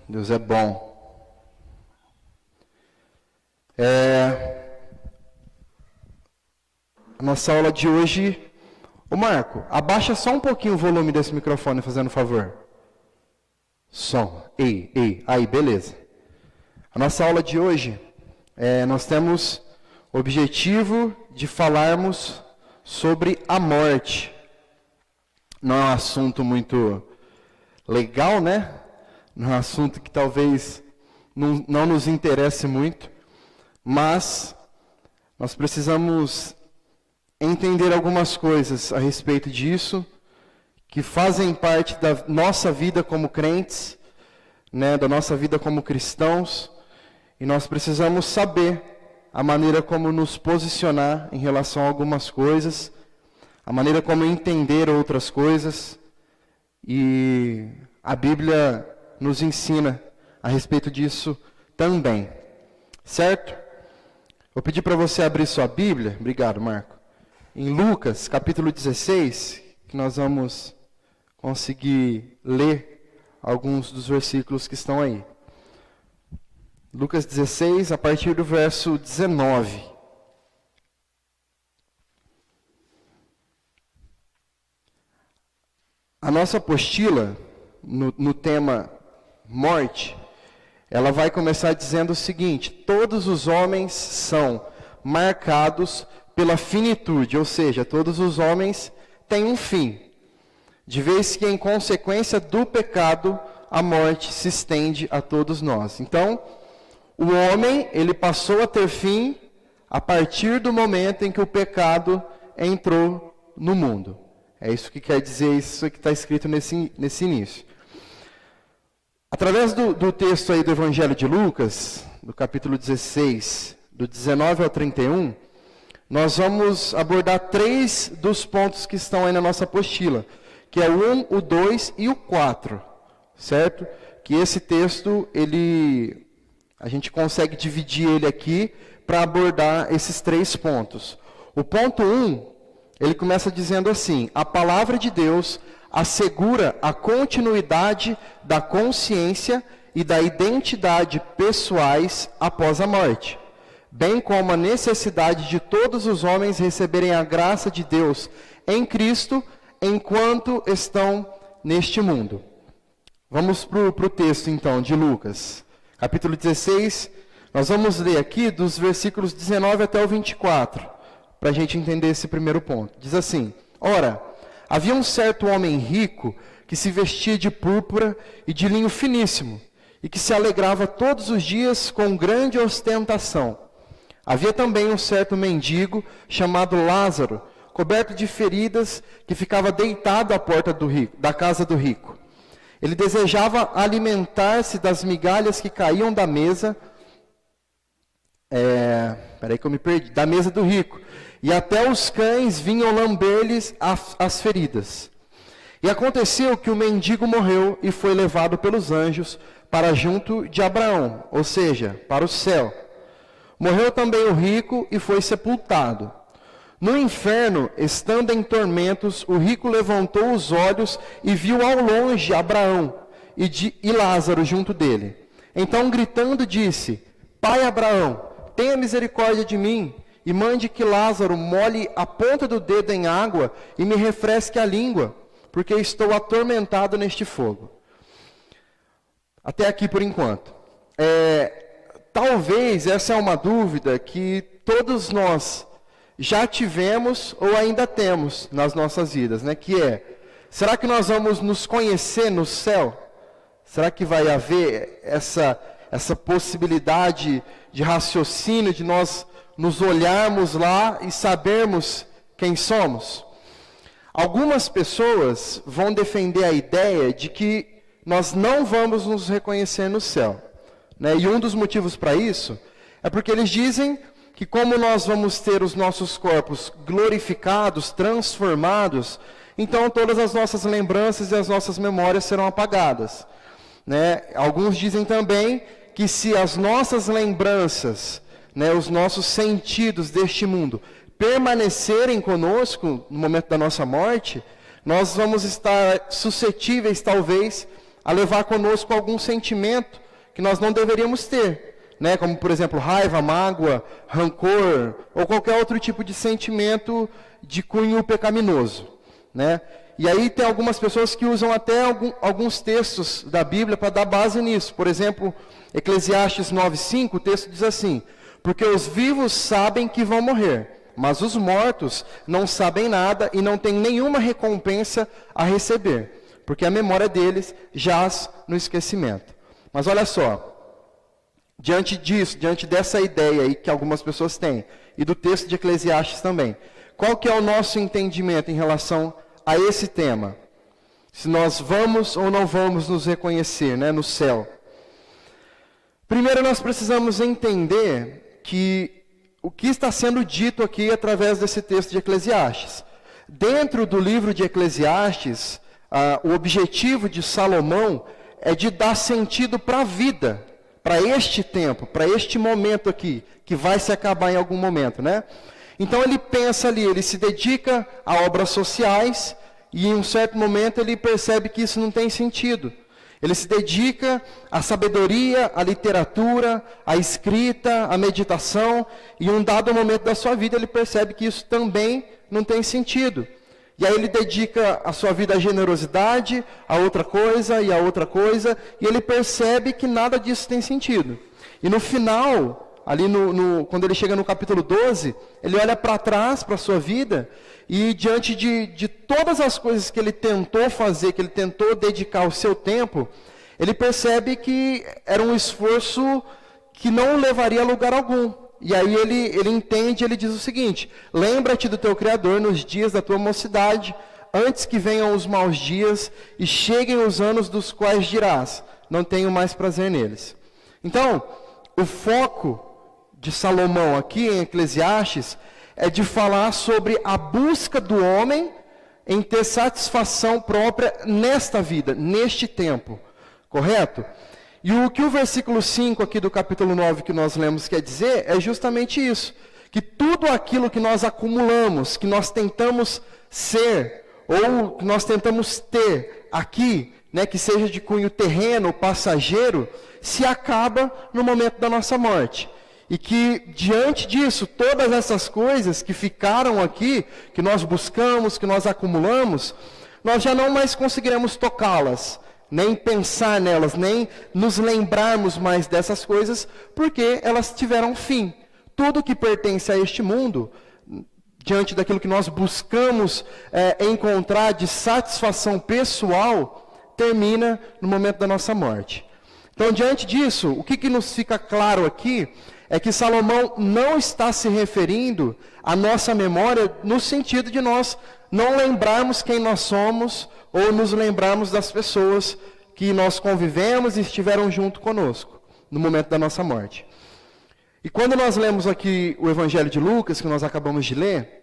Deus é bom. A nossa aula de hoje... Ô Marco, abaixa só um pouquinho o volume desse microfone, fazendo favor. Som. Ei. Aí, beleza. A nossa aula de hoje, nós temos o objetivo de falarmos sobre a morte. Não é um assunto muito legal, né? Não é um assunto que talvez não nos interesse muito, mas nós precisamos entender algumas coisas a respeito disso, que fazem parte da nossa vida como crentes, né, da nossa vida como cristãos, e nós precisamos saber a maneira como nos posicionar em relação a algumas coisas, a maneira como entender outras coisas, e a Bíblia nos ensina a respeito disso também, certo? Vou pedir para você abrir sua Bíblia, obrigado, Marco, em Lucas, capítulo 16, que nós vamos conseguir ler alguns dos versículos que estão aí. Lucas 16, a partir do verso 19. A nossa apostila, no tema morte, ela vai começar dizendo o seguinte: todos os homens são marcados pela finitude, ou seja, todos os homens têm um fim, de vez que em consequência do pecado, a morte se estende a todos nós. Então, o homem, ele passou a ter fim a partir do momento em que o pecado entrou no mundo. É isso que quer dizer, isso que está escrito nesse início. Através do texto aí do Evangelho de Lucas, do capítulo 16, do 19 ao 31, nós vamos abordar 3 dos pontos que estão aí na nossa apostila, que é o 1, o 2 e o 4, certo? Que esse texto, a gente consegue dividir ele aqui para abordar esses 3 pontos. O ponto 1, ele começa dizendo assim: a palavra de Deus assegura a continuidade da consciência e da identidade pessoais após a morte, bem como a necessidade de todos os homens receberem a graça de Deus em Cristo enquanto estão neste mundo. Vamos para o texto então de Lucas, capítulo 16, nós vamos ler aqui dos versículos 19 até o 24, para a gente entender esse primeiro ponto. Diz assim: ora, havia um certo homem rico que se vestia de púrpura e de linho finíssimo, e que se alegrava todos os dias com grande ostentação. Havia também um certo mendigo, chamado Lázaro, coberto de feridas, que ficava deitado à porta da casa do rico. Ele desejava alimentar-se das migalhas que caíam da mesa, da mesa do rico, e até os cães vinham lamber-lhes as feridas. E aconteceu que o mendigo morreu e foi levado pelos anjos para junto de Abraão, ou seja, para o céu. Morreu também o rico e foi sepultado. No inferno, estando em tormentos, o rico levantou os olhos e viu ao longe Abraão e Lázaro junto dele. Então, gritando, disse: Pai Abraão, tenha misericórdia de mim, e mande que Lázaro molhe a ponta do dedo em água e me refresque a língua, porque estou atormentado neste fogo. Até aqui por enquanto. Talvez essa é uma dúvida que todos nós já tivemos ou ainda temos nas nossas vidas, né? Que será que nós vamos nos conhecer no céu? Será que vai haver essa possibilidade de raciocínio, de nós nos olharmos lá e sabermos quem somos? Algumas pessoas vão defender a ideia de que nós não vamos nos reconhecer no céu, né? E um dos motivos para isso é porque eles dizem que como nós vamos ter os nossos corpos glorificados, transformados, então todas as nossas lembranças e as nossas memórias serão apagadas, né? Alguns dizem também que se as nossas lembranças, né, os nossos sentidos deste mundo permanecerem conosco no momento da nossa morte, nós vamos estar suscetíveis talvez a levar conosco algum sentimento que nós não deveríamos ter, né? Como, por exemplo, raiva, mágoa, rancor, ou qualquer outro tipo de sentimento de cunho pecaminoso, né? E aí tem algumas pessoas que usam até alguns textos da Bíblia para dar base nisso. Por exemplo, Eclesiastes 9:5, o texto diz assim: porque os vivos sabem que vão morrer, mas os mortos não sabem nada e não têm nenhuma recompensa a receber, porque a memória deles jaz no esquecimento. Mas olha só, diante disso, diante dessa ideia aí que algumas pessoas têm, e do texto de Eclesiastes também, qual que é o nosso entendimento em relação a esse tema? Se nós vamos ou não vamos nos reconhecer, né, no céu. Primeiro nós precisamos entender que o que está sendo dito aqui através desse texto de Eclesiastes. Dentro do livro de Eclesiastes, o objetivo de Salomão é de dar sentido para a vida, para este tempo, para este momento aqui, que vai se acabar em algum momento, né? Então ele pensa ali, ele se dedica a obras sociais e em um certo momento ele percebe que isso não tem sentido. Ele se dedica à sabedoria, à literatura, à escrita, à meditação, e em um dado momento da sua vida ele percebe que isso também não tem sentido. E aí ele dedica a sua vida à generosidade, a outra coisa e a outra coisa, e ele percebe que nada disso tem sentido. E no final, ali quando ele chega no capítulo 12, ele olha para trás, para a sua vida, e diante de todas as coisas que ele tentou fazer, que ele tentou dedicar o seu tempo, ele percebe que era um esforço que não levaria a lugar algum. E aí ele entende, ele diz o seguinte: lembra-te do teu Criador nos dias da tua mocidade, antes que venham os maus dias e cheguem os anos dos quais dirás, não tenho mais prazer neles. Então, o foco de Salomão aqui em Eclesiastes é de falar sobre a busca do homem em ter satisfação própria nesta vida, neste tempo, correto? E o que o versículo 5 aqui do capítulo 9 que nós lemos quer dizer é justamente isso, que tudo aquilo que nós acumulamos, que nós tentamos ser, ou que nós tentamos ter aqui, né, que seja de cunho terreno, passageiro, se acaba no momento da nossa morte. E que, diante disso, todas essas coisas que ficaram aqui, que nós buscamos, que nós acumulamos, nós já não mais conseguiremos tocá-las, nem pensar nelas, nem nos lembrarmos mais dessas coisas, porque elas tiveram fim. Tudo que pertence a este mundo, diante daquilo que nós buscamos encontrar de satisfação pessoal, termina no momento da nossa morte. Então, diante disso, o que nos fica claro aqui é que Salomão não está se referindo à nossa memória no sentido de nós não lembrarmos quem nós somos ou nos lembrarmos das pessoas que nós convivemos e estiveram junto conosco no momento da nossa morte. E quando nós lemos aqui o Evangelho de Lucas, que nós acabamos de ler,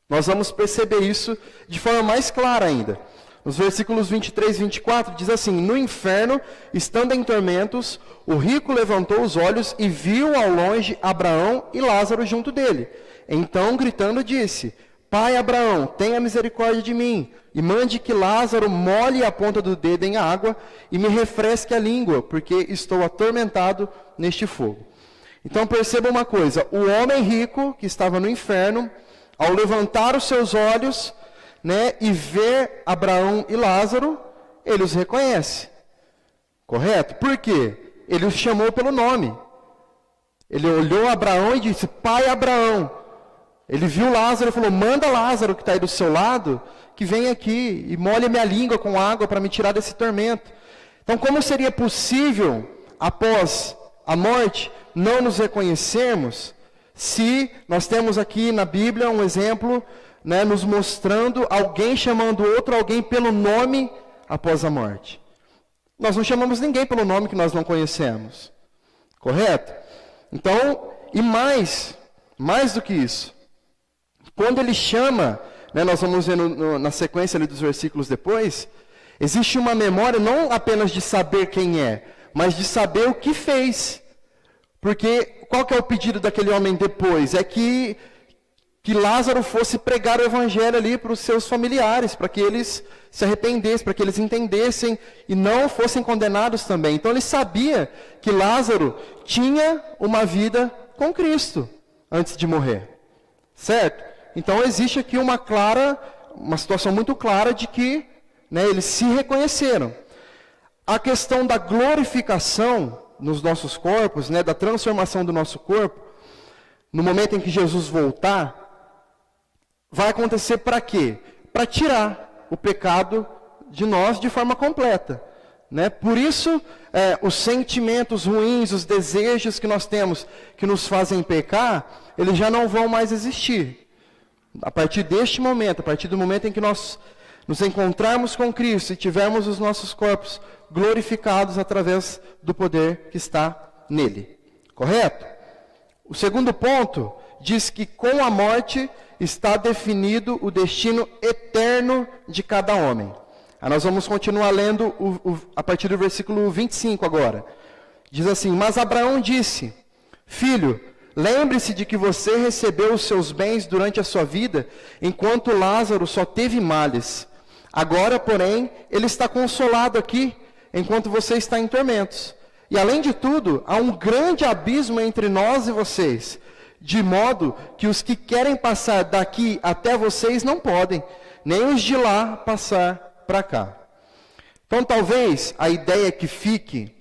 nós vamos perceber isso de forma mais clara ainda. Nos versículos 23 e 24, diz assim: no inferno, estando em tormentos, o rico levantou os olhos e viu ao longe Abraão e Lázaro junto dele. Então, gritando, disse: Pai Abraão, tenha misericórdia de mim, e mande que Lázaro molhe a ponta do dedo em água e me refresque a língua, porque estou atormentado neste fogo. Então perceba uma coisa: o homem rico que estava no inferno, ao levantar os seus olhos, né, e ver Abraão e Lázaro, ele os reconhece. Correto? Por quê? Ele os chamou pelo nome. Ele olhou Abraão e disse: Pai Abraão. Ele viu Lázaro e falou: manda Lázaro que está aí do seu lado, que vem aqui e molhe minha língua com água para me tirar desse tormento. Então, como seria possível, após a morte, não nos reconhecermos, se nós temos aqui na Bíblia um exemplo, né, nos mostrando alguém chamando outro alguém pelo nome após a morte? Nós não chamamos ninguém pelo nome que nós não conhecemos. Correto? Então, e mais do que isso, quando ele chama, né, nós vamos ver na sequência ali dos versículos depois, existe uma memória não apenas de saber quem é, mas de saber o que fez. Porque qual que é o pedido daquele homem depois? É que que Lázaro fosse pregar o evangelho ali para os seus familiares, para que eles se arrependessem, para que eles entendessem e não fossem condenados também. Então ele sabia que Lázaro tinha uma vida com Cristo antes de morrer, certo? Então existe aqui uma situação muito clara de que, né, eles se reconheceram. A questão da glorificação nos nossos corpos, né, da transformação do nosso corpo, no momento em que Jesus voltar, vai acontecer para quê? Para tirar o pecado de nós de forma completa, né? Por isso, os sentimentos ruins, os desejos que nós temos que nos fazem pecar, eles já não vão mais existir. A partir deste momento, a partir do momento em que nós nos encontrarmos com Cristo e tivermos os nossos corpos glorificados através do poder que está nele. Correto? O segundo ponto diz que com a morte está definido o destino eterno de cada homem. Aí nós vamos continuar lendo a partir do versículo 25 agora. Diz assim: mas Abraão disse: filho, lembre-se de que você recebeu os seus bens durante a sua vida, enquanto Lázaro só teve males. Agora, porém, ele está consolado aqui, enquanto você está em tormentos. E além de tudo, há um grande abismo entre nós e vocês, de modo que os que querem passar daqui até vocês não podem, nem os de lá passar para cá. Então, talvez a ideia que fique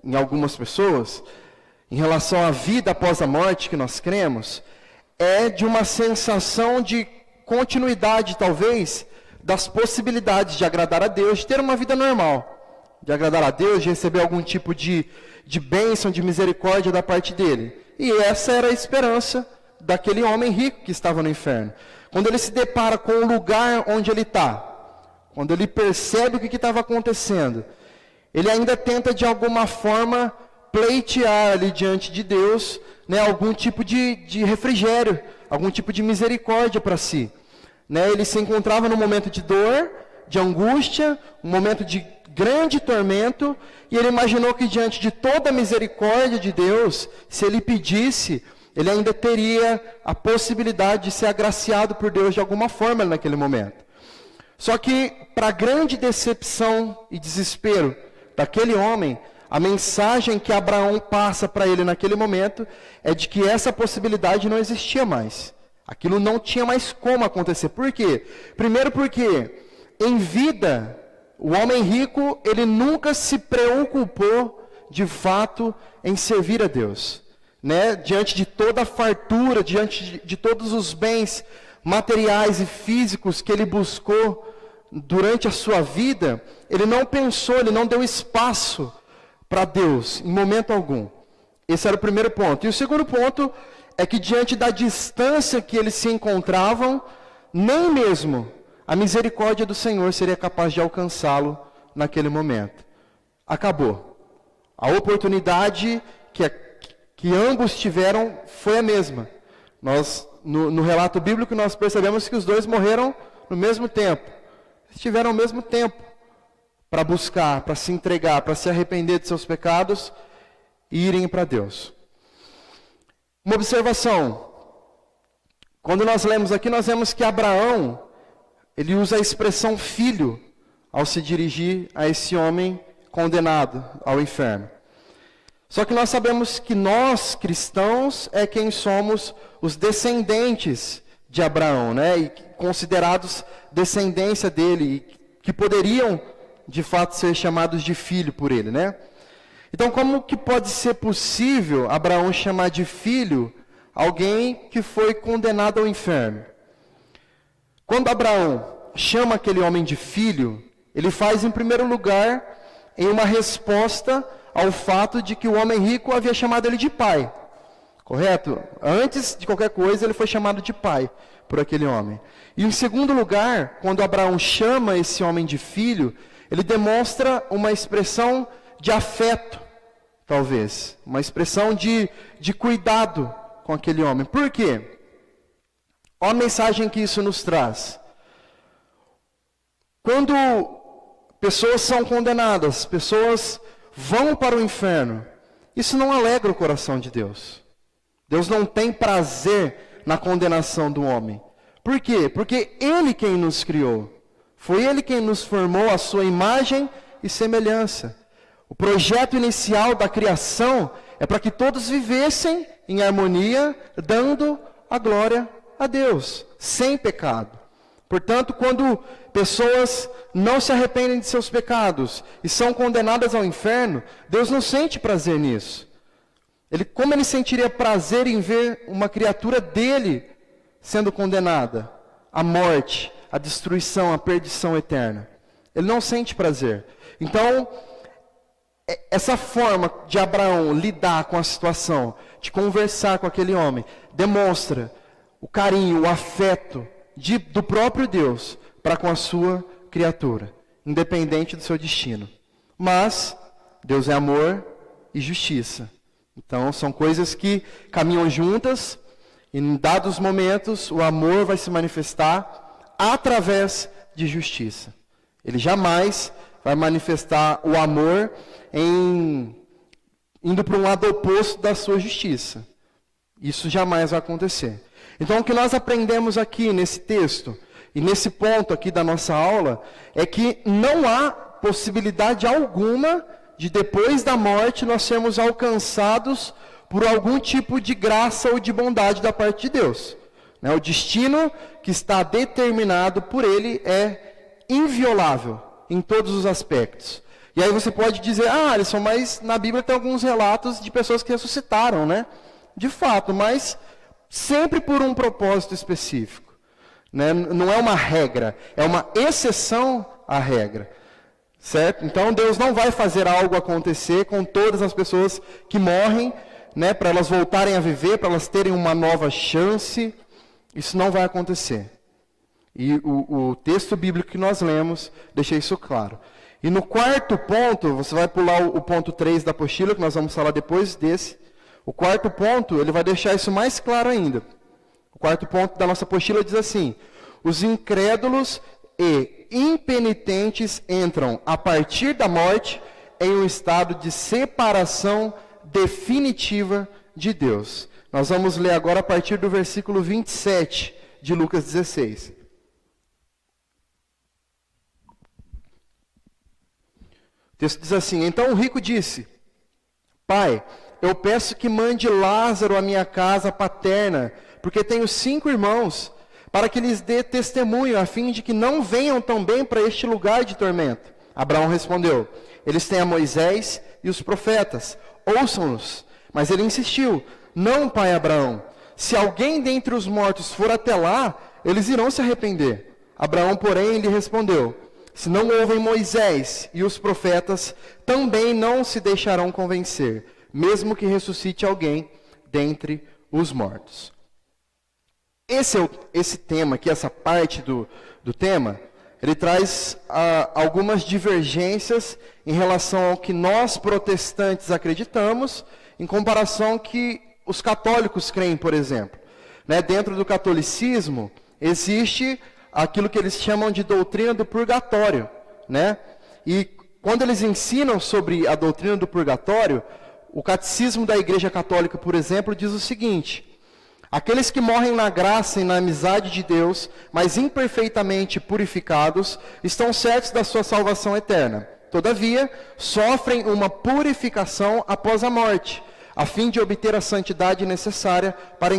em algumas pessoas, em relação à vida após a morte que nós cremos, é de uma sensação de continuidade, talvez, das possibilidades de agradar a Deus, de ter uma vida normal, de agradar a Deus, de receber algum tipo de bênção, de misericórdia da parte dele. E essa era a esperança daquele homem rico que estava no inferno. Quando ele se depara com o lugar onde ele está, quando ele percebe o que estava acontecendo, ele ainda tenta de alguma forma pleitear ali diante de Deus, né, algum tipo de refrigério, algum tipo de misericórdia para si. Né, ele se encontrava num momento de dor, de angústia, um momento de grande tormento, e ele imaginou que diante de toda a misericórdia de Deus, se ele pedisse, ele ainda teria a possibilidade de ser agraciado por Deus de alguma forma naquele momento. Só que, para a grande decepção e desespero daquele homem, a mensagem que Abraão passa para ele naquele momento é de que essa possibilidade não existia mais. Aquilo não tinha mais como acontecer. Por quê? Primeiro porque, em vida, o homem rico, ele nunca se preocupou, de fato, em servir a Deus. Né? Diante de toda a fartura, diante de todos os bens materiais e físicos que ele buscou durante a sua vida, ele não pensou, ele não deu espaço para Deus, em momento algum. Esse era o primeiro ponto. E o segundo ponto é que diante da distância que eles se encontravam, nem mesmo a misericórdia do Senhor seria capaz de alcançá-lo naquele momento. Acabou. A oportunidade que ambos tiveram foi a mesma. No relato bíblico, nós percebemos que os dois morreram no mesmo tempo. Eles tiveram o mesmo tempo para buscar, para se entregar, para se arrepender de seus pecados e irem para Deus. Uma observação. Quando nós lemos aqui, nós vemos que Abraão, ele usa a expressão filho ao se dirigir a esse homem condenado ao inferno. Só que nós sabemos que nós, cristãos, é quem somos os descendentes de Abraão, né? E considerados descendência dele, que poderiam, de fato, ser chamados de filho por ele, né? Então, como que pode ser possível Abraão chamar de filho alguém que foi condenado ao inferno? Quando Abraão chama aquele homem de filho, ele faz, em primeiro lugar, em uma resposta ao fato de que o homem rico havia chamado ele de pai. Correto? Antes de qualquer coisa, ele foi chamado de pai por aquele homem. E em segundo lugar, quando Abraão chama esse homem de filho, ele demonstra uma expressão de afeto, talvez. Uma expressão de cuidado com aquele homem. Por quê? Olha a mensagem que isso nos traz. Quando pessoas são condenadas, pessoas vão para o inferno, isso não alegra o coração de Deus. Deus não tem prazer na condenação do homem. Por quê? Porque Ele quem nos criou. Foi Ele quem nos formou à sua imagem e semelhança. O projeto inicial da criação é para que todos vivessem em harmonia, dando a glória a Deus, sem pecado. Portanto, quando pessoas não se arrependem de seus pecados e são condenadas ao inferno, Deus não sente prazer nisso. Como ele sentiria prazer em ver uma criatura dele sendo condenada à morte, à destruição, à perdição eterna? Ele não sente prazer. Então, essa forma de Abraão lidar com a situação, de conversar com aquele homem, demonstra o carinho, o afeto do próprio Deus para com a sua criatura, independente do seu destino. Mas Deus é amor e justiça. Então, são coisas que caminham juntas, e em dados momentos o amor vai se manifestar através de justiça. Ele jamais vai manifestar o amor indo para um lado oposto da sua justiça. Isso jamais vai acontecer. Então, o que nós aprendemos aqui nesse texto, e nesse ponto aqui da nossa aula, é que não há possibilidade alguma de depois da morte nós sermos alcançados por algum tipo de graça ou de bondade da parte de Deus. O destino que está determinado por Ele é inviolável em todos os aspectos. E aí você pode dizer, Alisson, mas na Bíblia tem alguns relatos de pessoas que ressuscitaram, né? De fato, mas sempre por um propósito específico. Não é uma regra, é uma exceção à regra. Certo? Então Deus não vai fazer algo acontecer com todas as pessoas que morrem, para elas voltarem a viver, para elas terem uma nova chance. Isso não vai acontecer. E o texto bíblico que nós lemos deixa isso claro. E no quarto ponto, você vai pular o ponto 3 da apostila, que nós vamos falar depois desse. O quarto ponto, ele vai deixar isso mais claro ainda. O quarto ponto da nossa apostila diz assim: os incrédulos e impenitentes entram, a partir da morte, em um estado de separação definitiva de Deus. Nós vamos ler agora a partir do versículo 27 de Lucas 16. O texto diz assim: então o rico disse: Pai, eu peço que mande Lázaro à minha casa paterna, porque tenho 5 irmãos, para que lhes dê testemunho, a fim de que não venham também para este lugar de tormento. Abraão respondeu: eles têm a Moisés e os profetas, ouçam-nos. Mas ele insistiu: não, pai Abraão, se alguém dentre os mortos for até lá, eles irão se arrepender. Abraão, porém, lhe respondeu: se não ouvem Moisés e os profetas, também não se deixarão convencer, mesmo que ressuscite alguém dentre os mortos. Esse tema aqui, essa parte do tema, ele traz algumas divergências em relação ao que nós protestantes acreditamos, em comparação ao que os católicos creem, por exemplo. Dentro do catolicismo, existe aquilo que eles chamam de doutrina do purgatório. E quando eles ensinam sobre a doutrina do purgatório, o catecismo da Igreja Católica, por exemplo, diz o seguinte: aqueles que morrem na graça e na amizade de Deus, mas imperfeitamente purificados, estão certos da sua salvação eterna. Todavia, sofrem uma purificação após a morte, a fim de obter a santidade necessária para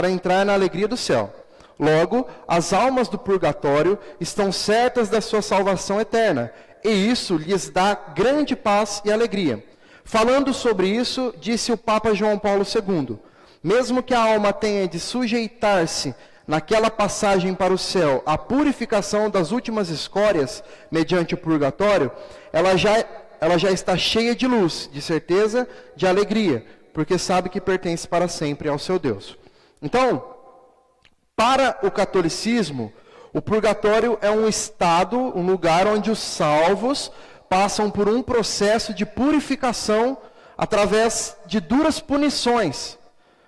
entrar na alegria do céu. Logo, as almas do purgatório estão certas da sua salvação eterna, e isso lhes dá grande paz e alegria. Falando sobre isso, disse o Papa João Paulo II: mesmo que a alma tenha de sujeitar-se naquela passagem para o céu à purificação das últimas escórias mediante o purgatório, ela já está cheia de luz, de certeza, de alegria, porque sabe que pertence para sempre ao seu Deus. Então, para o catolicismo, o purgatório é um estado, um lugar onde os salvos passam por um processo de purificação através de duras punições,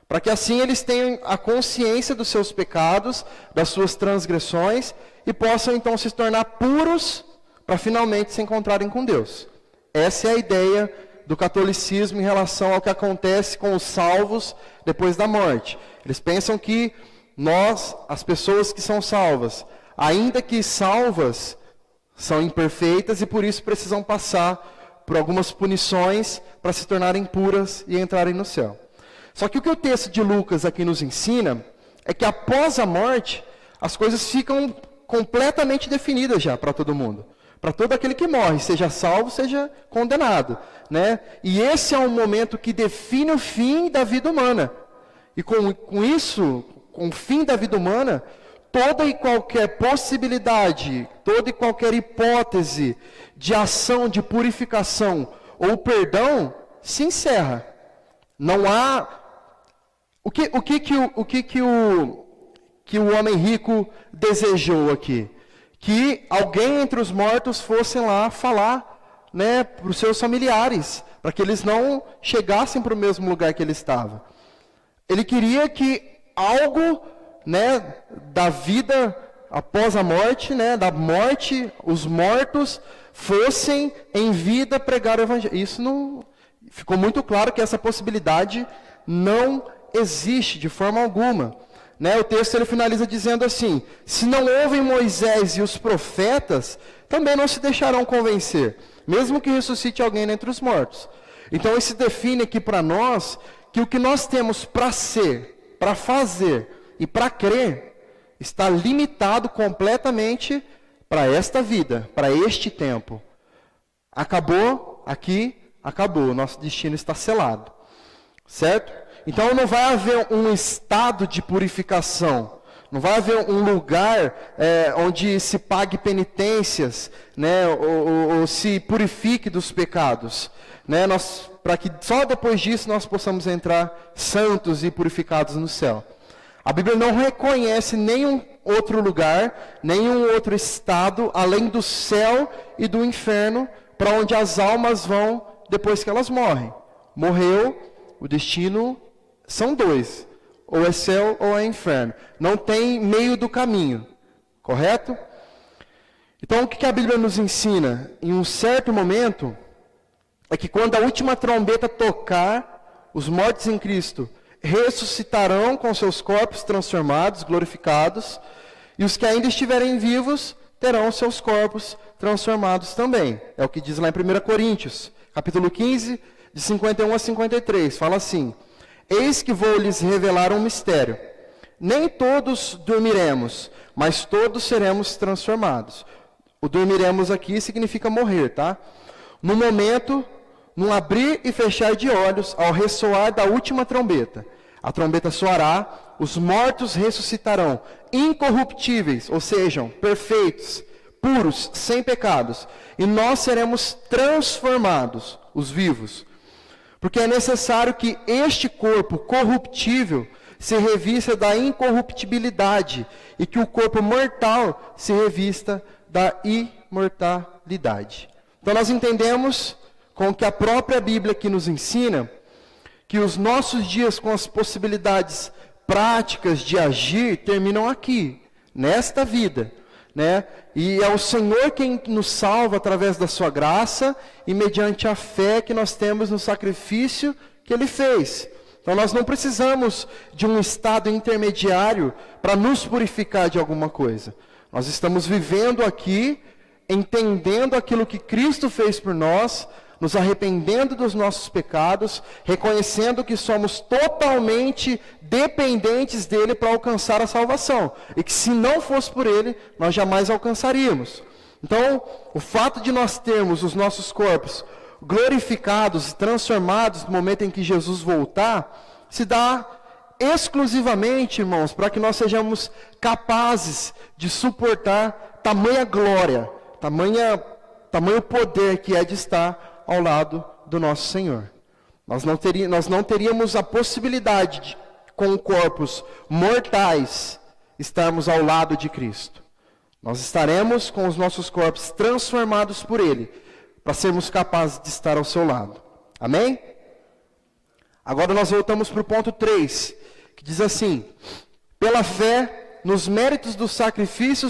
para que assim eles tenham a consciência dos seus pecados, das suas transgressões, e possam então se tornar puros para finalmente se encontrarem com Deus. Essa é a ideia do catolicismo em relação ao que acontece com os salvos depois da morte. Eles pensam que nós, as pessoas que são salvas, ainda que salvas, são imperfeitas e por isso precisam passar por algumas punições para se tornarem puras e entrarem no céu. Só que o que o texto de Lucas aqui nos ensina é que após a morte, as coisas ficam completamente definidas já para todo mundo. Para todo aquele que morre, seja salvo, seja condenado, né? E esse é um momento que define o fim da vida humana. E com isso, com o fim da vida humana, toda e qualquer possibilidade, toda e qualquer hipótese de ação de purificação ou perdão se encerra. Não há... O que o homem rico desejou aqui? Que alguém entre os mortos fossem lá falar, né, para os seus familiares, para que eles não chegassem para o mesmo lugar que ele estava. Ele queria que algo, né, da vida após a morte, né, da morte, os mortos fossem em vida pregar o evangelho. Isso não ficou muito claro que essa possibilidade não existe de forma alguma. Né, o texto ele finaliza dizendo assim: se não ouvem Moisés e os profetas, também não se deixarão convencer, mesmo que ressuscite alguém dentre os mortos. Então isso define aqui para nós que o que nós temos para ser, para fazer e para crer, está limitado completamente para esta vida, para este tempo. Acabou aqui, acabou, nosso destino está selado, certo? Então não vai haver um estado de purificação, não vai haver um lugar onde se pague penitências, né, ou se purifique dos pecados, né, para que só depois disso nós possamos entrar santos e purificados no céu. A Bíblia não reconhece nenhum outro lugar, nenhum outro estado, além do céu e do inferno, para onde as almas vão depois que elas morrem. Morreu, o destino... São dois, ou é céu ou é inferno. Não tem meio do caminho, correto? Então o que a Bíblia nos ensina? Em um certo momento, é que quando a última trombeta tocar, os mortos em Cristo ressuscitarão com seus corpos transformados, glorificados, e os que ainda estiverem vivos terão seus corpos transformados também. É o que diz lá em 1 Coríntios, capítulo 15, de 51 a 53, fala assim: eis que vou lhes revelar um mistério. Nem todos dormiremos, mas todos seremos transformados. O dormiremos aqui significa morrer, tá? No momento, num abrir e fechar de olhos, ao ressoar da última trombeta. A trombeta soará, os mortos ressuscitarão, incorruptíveis, ou sejam, perfeitos, puros, sem pecados. E nós seremos transformados, os vivos. Porque é necessário que este corpo corruptível se revista da incorruptibilidade e que o corpo mortal se revista da imortalidade. Então nós entendemos, com o que a própria Bíblia aqui nos ensina, que os nossos dias com as possibilidades práticas de agir terminam aqui, nesta vida. Né? E é o Senhor quem nos salva através da sua graça e mediante a fé que nós temos no sacrifício que Ele fez. Então nós não precisamos de um estado intermediário para nos purificar de alguma coisa. Nós estamos vivendo aqui, entendendo aquilo que Cristo fez por nós, nos arrependendo dos nossos pecados, reconhecendo que somos totalmente dependentes dele para alcançar a salvação. E que se não fosse por ele, nós jamais alcançaríamos. Então, o fato de nós termos os nossos corpos glorificados e transformados no momento em que Jesus voltar, se dá exclusivamente, irmãos, para que nós sejamos capazes de suportar tamanha glória, tamanho poder que é de estar ao lado do nosso Senhor. Nós não teríamos a possibilidade de, com corpos mortais, estarmos ao lado de Cristo. Nós estaremos com os nossos corpos transformados por Ele, para sermos capazes de estar ao seu lado. Amém? Agora nós voltamos para o ponto 3, que diz assim: pela fé, nos méritos do sacrifício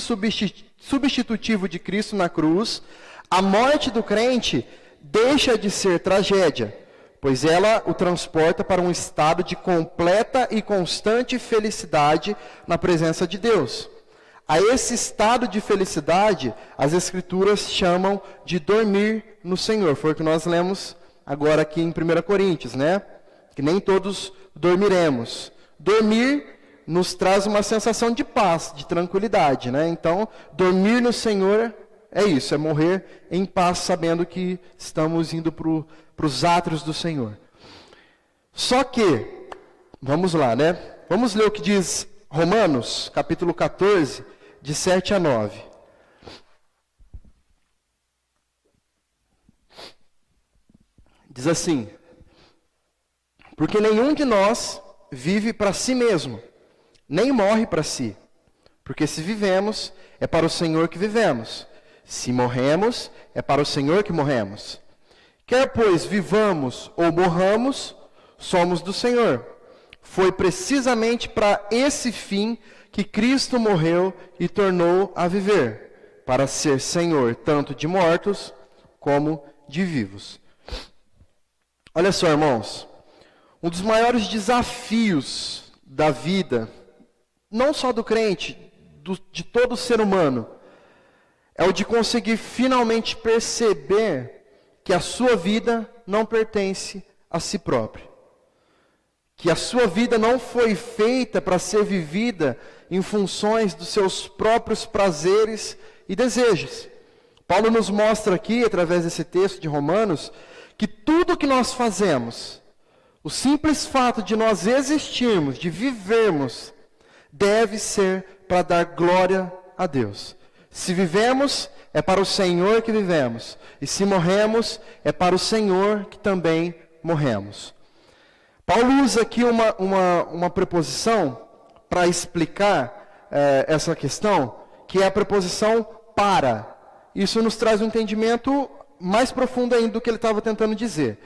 substitutivo de Cristo na cruz, a morte do crente deixa de ser tragédia, pois ela o transporta para um estado de completa e constante felicidade na presença de Deus. A esse estado de felicidade, as Escrituras chamam de dormir no Senhor. Foi o que nós lemos agora aqui em 1 Coríntios, né? Que nem todos dormiremos. Dormir nos traz uma sensação de paz, de tranquilidade, né? Então, dormir no Senhor é isso, é morrer em paz, sabendo que estamos indo para os átrios do Senhor. Só que, vamos lá, né? Vamos ler o que diz Romanos, capítulo 14, de 7 a 9. Diz assim: porque nenhum de nós vive para si mesmo, nem morre para si. Porque se vivemos, é para o Senhor que vivemos. Se morremos, é para o Senhor que morremos. Quer, pois, vivamos ou morramos, somos do Senhor. Foi precisamente para esse fim que Cristo morreu e tornou a viver, para ser Senhor tanto de mortos como de vivos. Olha só, irmãos, um dos maiores desafios da vida, não só do crente, de todo ser humano, é o de conseguir finalmente perceber que a sua vida não pertence a si próprio. Que a sua vida não foi feita para ser vivida em funções dos seus próprios prazeres e desejos. Paulo nos mostra aqui, através desse texto de Romanos, que tudo que nós fazemos, o simples fato de nós existirmos, de vivermos, deve ser para dar glória a Deus. Se vivemos, é para o Senhor que vivemos. E se morremos, é para o Senhor que também morremos. Paulo usa aqui uma preposição para explicar essa questão, que é a preposição para. Isso nos traz um entendimento mais profundo ainda do que ele estava tentando dizer.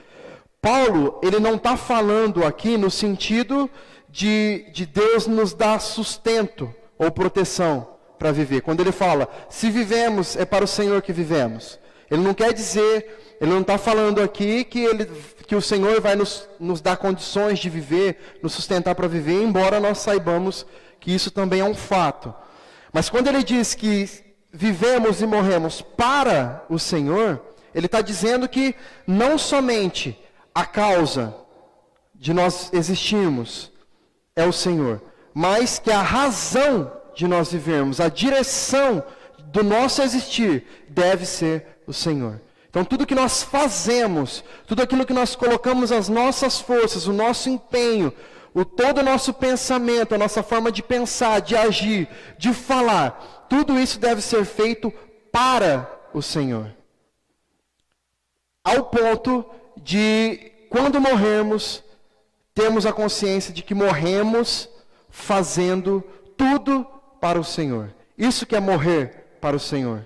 Paulo, ele não está falando aqui no sentido de Deus nos dar sustento ou proteção para viver. Quando ele fala, se vivemos, é para o Senhor que vivemos. Ele não quer dizer, ele não está falando aqui que o Senhor vai nos dar condições de viver, nos sustentar para viver, embora nós saibamos que isso também é um fato. Mas quando ele diz que vivemos e morremos para o Senhor, ele está dizendo que não somente a causa de nós existirmos é o Senhor, mas que a razão de nós vivermos, a direção do nosso existir deve ser o Senhor. Então tudo que nós fazemos, tudo aquilo que nós colocamos as nossas forças, o nosso empenho, todo o nosso pensamento, a nossa forma de pensar, de agir, de falar, tudo isso deve ser feito para o Senhor. Ao ponto de, quando morrermos, termos a consciência de que morremos fazendo tudo para o Senhor. Isso que é morrer para o Senhor.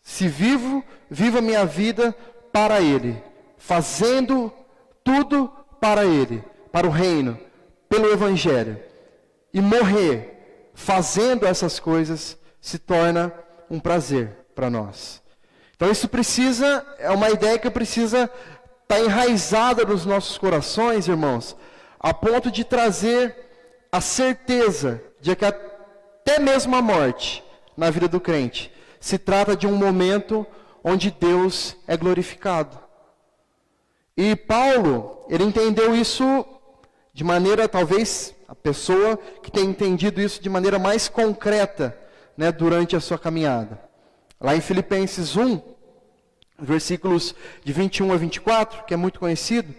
Se vivo, viva minha vida para Ele, fazendo tudo para Ele, para o reino, pelo Evangelho. E morrer fazendo essas coisas se torna um prazer para nós. Então isso é uma ideia que precisa estar enraizada nos nossos corações, irmãos, a ponto de trazer a certeza de que até mesmo a morte na vida do crente se trata de um momento onde Deus é glorificado. E Paulo, ele entendeu isso de maneira, talvez, a pessoa que tem entendido isso de maneira mais concreta, né, durante a sua caminhada. Lá em Filipenses 1, versículos de 21 a 24, que é muito conhecido,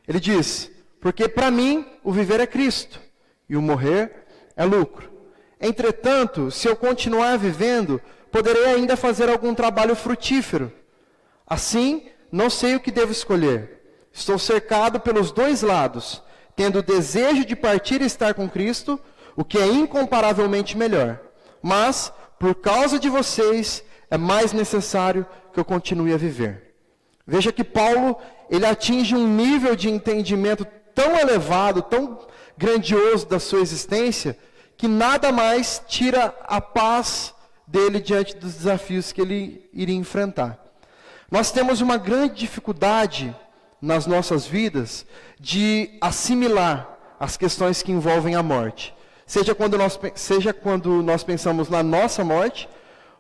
ele diz, porque para mim o viver é Cristo, e o morrer é lucro. Entretanto, se eu continuar vivendo, poderei ainda fazer algum trabalho frutífero. Assim, não sei o que devo escolher. Estou cercado pelos dois lados, tendo o desejo de partir e estar com Cristo, o que é incomparavelmente melhor. Mas, por causa de vocês, é mais necessário que eu continue a viver. Veja que Paulo, ele atinge um nível de entendimento tão elevado, tão grandioso da sua existência, que nada mais tira a paz dele diante dos desafios que ele iria enfrentar. Nós temos uma grande dificuldade nas nossas vidas de assimilar as questões que envolvem a morte. Seja quando nós pensamos na nossa morte,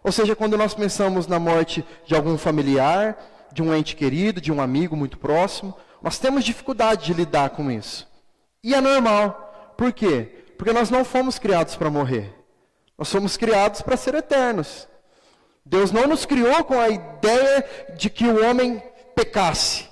ou seja quando nós pensamos na morte de algum familiar, de um ente querido, de um amigo muito próximo. Nós temos dificuldade de lidar com isso. E é normal. Por quê? Porque nós não fomos criados para morrer. Nós fomos criados para ser eternos. Deus não nos criou com a ideia de que o homem pecasse.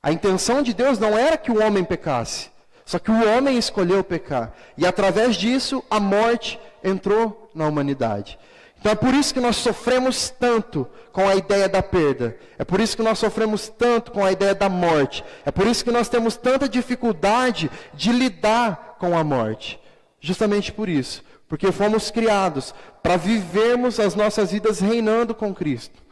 A intenção de Deus não era que o homem pecasse. Só que o homem escolheu pecar. E através disso, a morte entrou na humanidade. Então é por isso que nós sofremos tanto com a ideia da perda. É por isso que nós sofremos tanto com a ideia da morte. É por isso que nós temos tanta dificuldade de lidar com a morte. Justamente por isso. Porque fomos criados para vivermos as nossas vidas reinando com Cristo.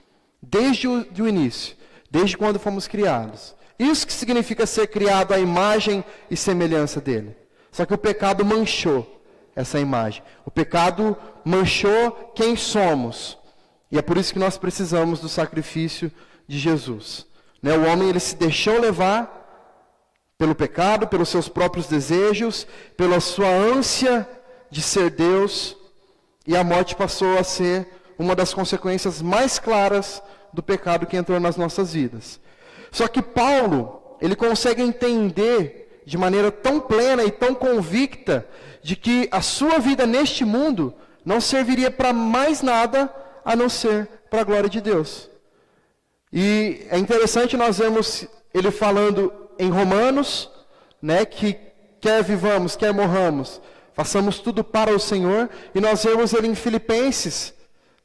Desde o início. Desde quando fomos criados. Isso que significa ser criado à imagem e semelhança dele. Só que o pecado manchou essa imagem. O pecado manchou quem somos. E é por isso que nós precisamos do sacrifício de Jesus. O homem ele se deixou levar pelo pecado, pelos seus próprios desejos, pela sua ânsia de ser Deus. E a morte passou a ser uma das consequências mais claras do pecado que entrou nas nossas vidas. Só que Paulo, ele consegue entender de maneira tão plena e tão convicta de que a sua vida neste mundo não serviria para mais nada a não ser para a glória de Deus. E é interessante nós vemos ele falando em Romanos, que quer vivamos, quer morramos, façamos tudo para o Senhor, e nós vemos ele em Filipenses,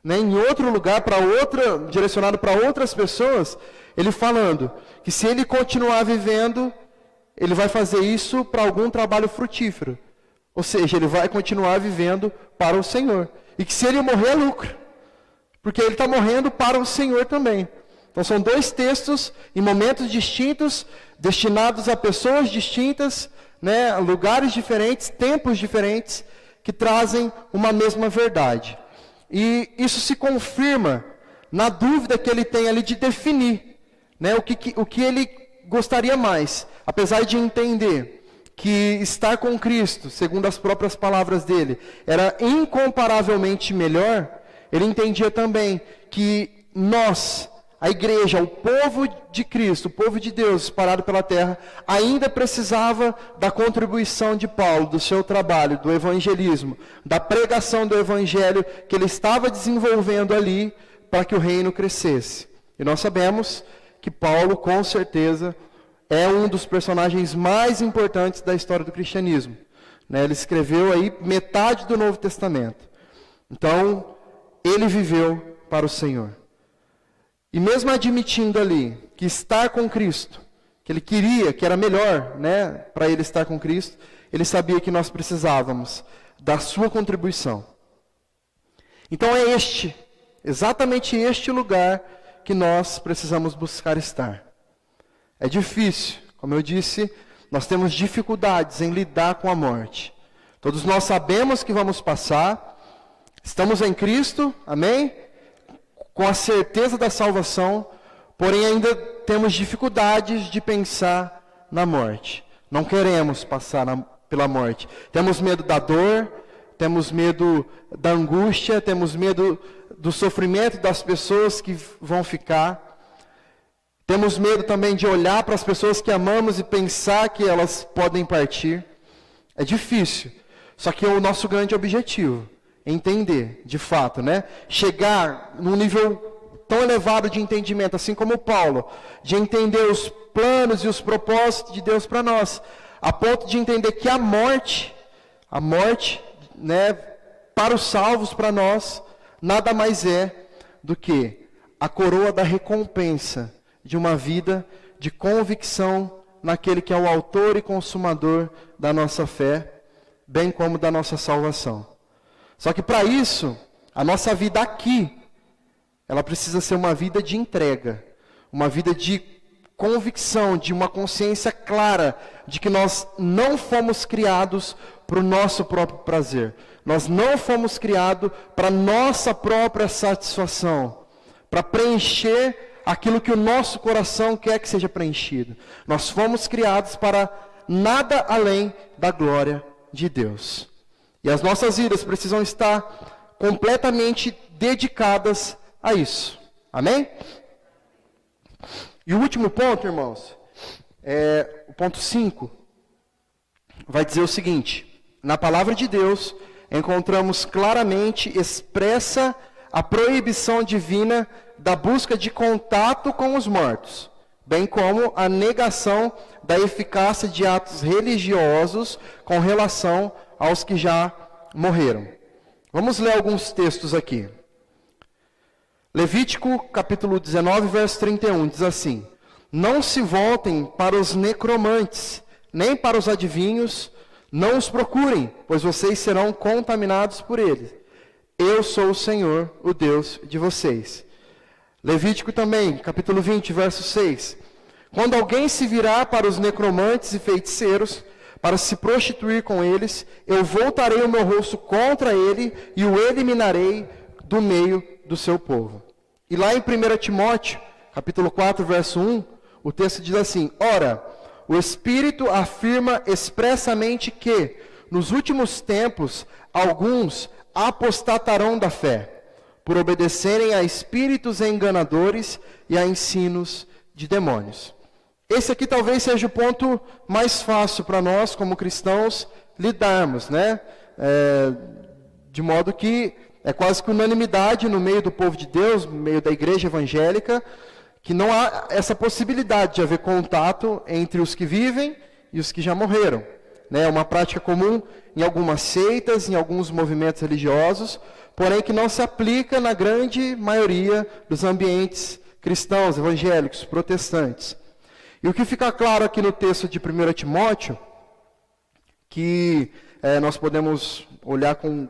em outro lugar, direcionado para outras pessoas, ele falando que se ele continuar vivendo, ele vai fazer isso para algum trabalho frutífero. Ou seja, ele vai continuar vivendo para o Senhor. E que se ele morrer, é lucro. Porque ele está morrendo para o Senhor também. Então são dois textos em momentos distintos, destinados a pessoas distintas, lugares diferentes, tempos diferentes, que trazem uma mesma verdade. E isso se confirma na dúvida que ele tem ali de definir o que ele gostaria mais. Apesar de entender que estar com Cristo, segundo as próprias palavras dele, era incomparavelmente melhor, ele entendia também que nós, a igreja, o povo de Cristo, o povo de Deus espalhado pela terra, ainda precisava da contribuição de Paulo, do seu trabalho, do evangelismo, da pregação do evangelho que ele estava desenvolvendo ali para que o reino crescesse. E nós sabemos que Paulo, com certeza, é um dos personagens mais importantes da história do cristianismo. Ele escreveu aí metade do Novo Testamento. Então, ele viveu para o Senhor. E mesmo admitindo ali que estar com Cristo, que ele queria, que era melhor, para ele estar com Cristo, ele sabia que nós precisávamos da sua contribuição. Então é exatamente este lugar que nós precisamos buscar estar. É difícil, como eu disse, nós temos dificuldades em lidar com a morte. Todos nós sabemos que vamos passar, estamos em Cristo, amém? Com a certeza da salvação, porém ainda temos dificuldades de pensar na morte. Não queremos passar pela morte. Temos medo da dor, temos medo da angústia, temos medo do sofrimento das pessoas que vão ficar. Temos medo também de olhar para as pessoas que amamos e pensar que elas podem partir. É difícil, só que é o nosso grande objetivo. Entender, de fato, chegar num nível tão elevado de entendimento, assim como Paulo, de entender os planos e os propósitos de Deus para nós, a ponto de entender que a morte, para os salvos, para nós, nada mais é do que a coroa da recompensa de uma vida de convicção naquele que é o autor e consumador da nossa fé, bem como da nossa salvação. Só que para isso, a nossa vida aqui, ela precisa ser uma vida de entrega, uma vida de convicção, de uma consciência clara de que nós não fomos criados para o nosso próprio prazer. Nós não fomos criados para a nossa própria satisfação, para preencher aquilo que o nosso coração quer que seja preenchido. Nós fomos criados para nada além da glória de Deus. E as nossas vidas precisam estar completamente dedicadas a isso. Amém? E o último ponto, irmãos, o ponto 5, vai dizer o seguinte: na palavra de Deus, encontramos claramente expressa a proibição divina da busca de contato com os mortos, bem como a negação da eficácia de atos religiosos com relação aos que já morreram. Vamos ler alguns textos aqui. Levítico, capítulo 19, verso 31, diz assim: não se voltem para os necromantes, nem para os adivinhos, não os procurem, pois vocês serão contaminados por eles. Eu sou o Senhor, o Deus de vocês. Levítico também, capítulo 20, verso 6. Quando alguém se virar para os necromantes e feiticeiros, para se prostituir com eles, eu voltarei o meu rosto contra ele e o eliminarei do meio do seu povo. E lá em 1 Timóteo, capítulo 4, verso 1, o texto diz assim: ora, o Espírito afirma expressamente que, nos últimos tempos, alguns apostatarão da fé, por obedecerem a espíritos enganadores e a ensinos de demônios. Esse aqui talvez seja o ponto mais fácil para nós, como cristãos, lidarmos, né? De modo que é quase que unanimidade no meio do povo de Deus, no meio da igreja evangélica, que não há essa possibilidade de haver contato entre os que vivem e os que já morreram. É uma prática comum em algumas seitas, em alguns movimentos religiosos, porém que não se aplica na grande maioria dos ambientes cristãos, evangélicos, protestantes. E o que fica claro aqui no texto de 1 Timóteo, que nós podemos olhar com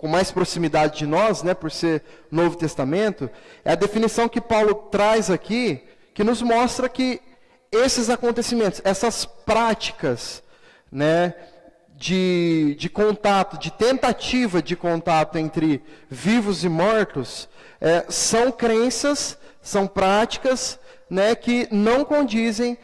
mais proximidade de nós, né, por ser Novo Testamento, é a definição que Paulo traz aqui, que nos mostra que esses acontecimentos, essas práticas, né, de contato, de tentativa de contato entre vivos e mortos, são crenças, são práticas, né, que não condizem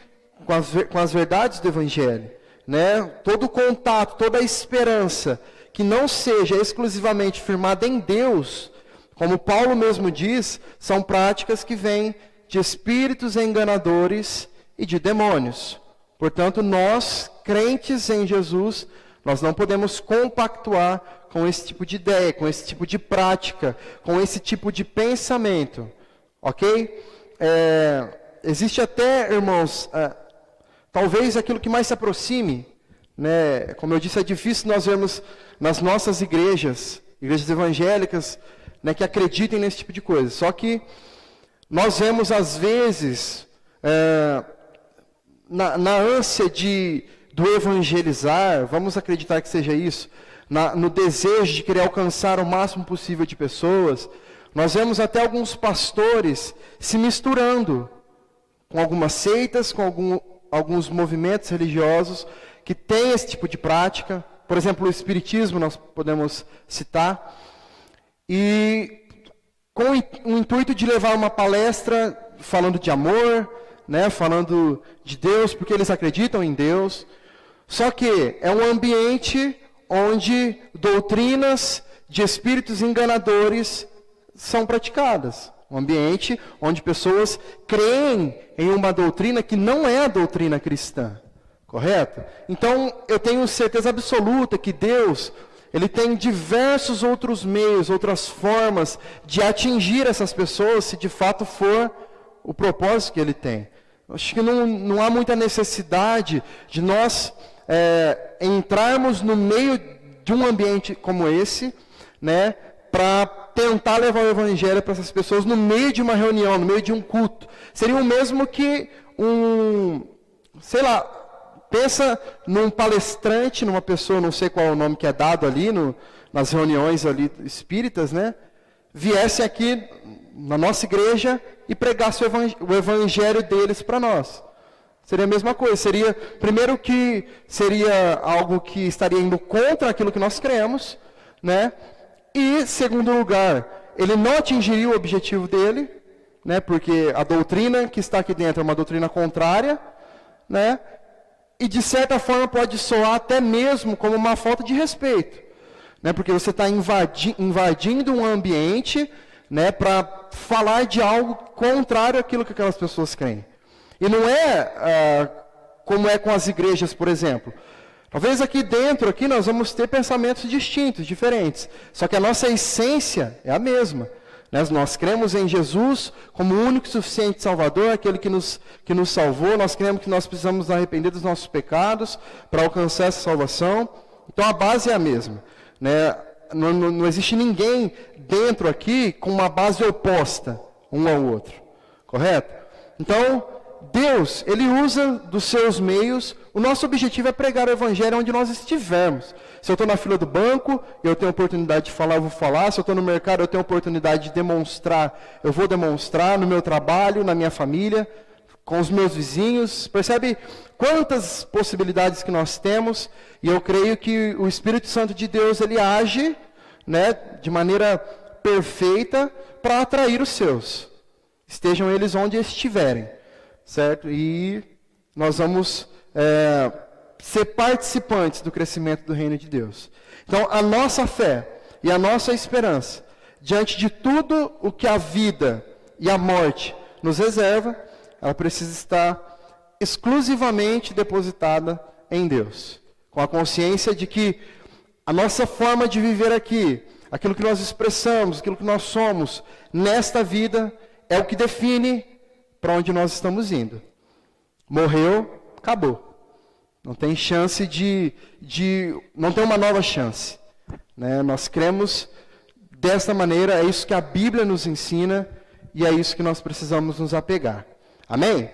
com as verdades do Evangelho. Né? Todo contato, toda a esperança que não seja exclusivamente firmada em Deus, como Paulo mesmo diz, são práticas que vêm de espíritos enganadores e de demônios. Portanto, nós, crentes em Jesus, nós não podemos compactuar com esse tipo de ideia, com esse tipo de prática, com esse tipo de pensamento. Ok? Existe até, irmãos, talvez aquilo que mais se aproxime, né? Como eu disse, é difícil nós vermos nas nossas igrejas evangélicas, né, que acreditem nesse tipo de coisa. Só que nós vemos, às vezes, na ânsia do evangelizar, vamos acreditar que seja isso, no desejo de querer alcançar o máximo possível de pessoas, nós vemos até alguns pastores se misturando com algumas seitas, com alguns movimentos religiosos que têm esse tipo de prática. Por exemplo, o Espiritismo nós podemos citar. E com o intuito de levar uma palestra falando de amor, né, falando de Deus, porque eles acreditam em Deus. Só que é um ambiente onde doutrinas de espíritos enganadores são praticadas. Um ambiente onde pessoas creem em uma doutrina que não é a doutrina cristã. Correto? Então, eu tenho certeza absoluta que Deus, Ele tem diversos outros meios, outras formas de atingir essas pessoas, se de fato for o propósito que Ele tem. Acho que não há muita necessidade de nós entrarmos no meio de um ambiente como esse, né, para tentar levar o Evangelho para essas pessoas no meio de uma reunião, no meio de um culto. Seria o mesmo que pensa num palestrante, numa pessoa, não sei qual é o nome que é dado ali, nas reuniões ali espíritas, né? Viesse aqui na nossa igreja e pregasse o evangelho deles para nós. Seria a mesma coisa. Seria, primeiro que seria algo que estaria indo contra aquilo que nós cremos, né? E, segundo lugar, ele não atingiria o objetivo dele, né? Porque a doutrina que está aqui dentro é uma doutrina contrária, né? E de certa forma pode soar até mesmo como uma falta de respeito, né? Porque você está invadindo um ambiente, né, para falar de algo contrário àquilo que aquelas pessoas creem. E não é como é com as igrejas, por exemplo. Talvez aqui dentro, aqui nós vamos ter pensamentos distintos, diferentes. Só que a nossa essência é a mesma. Né? Nós cremos em Jesus como o único e suficiente Salvador, aquele que nos salvou. Nós cremos que nós precisamos nos arrepender dos nossos pecados para alcançar essa salvação. Então a base é a mesma. Né? Não existe ninguém dentro aqui com uma base oposta um ao outro. Correto? Então, Deus, Ele usa dos seus meios. O nosso objetivo é pregar o Evangelho onde nós estivermos. Se eu estou na fila do banco, eu tenho oportunidade de falar, eu vou falar. Se eu estou no mercado, eu tenho oportunidade de demonstrar, eu vou demonstrar no meu trabalho, na minha família, com os meus vizinhos. Percebe quantas possibilidades que nós temos? E eu creio que o Espírito Santo de Deus, ele age, né, de maneira perfeita para atrair os seus. Estejam eles onde estiverem. Certo? E nós vamos ser participantes do crescimento do reino de Deus. Então, a nossa fé e a nossa esperança, diante de tudo o que a vida e a morte nos reserva, ela precisa estar exclusivamente depositada em Deus. Com a consciência de que a nossa forma de viver aqui, aquilo que nós expressamos, aquilo que nós somos nesta vida, é o que define para onde nós estamos indo. Morreu, acabou. Não tem chance não tem uma nova chance. Né? Nós cremos desta maneira, é isso que a Bíblia nos ensina, e é isso que nós precisamos nos apegar. Amém?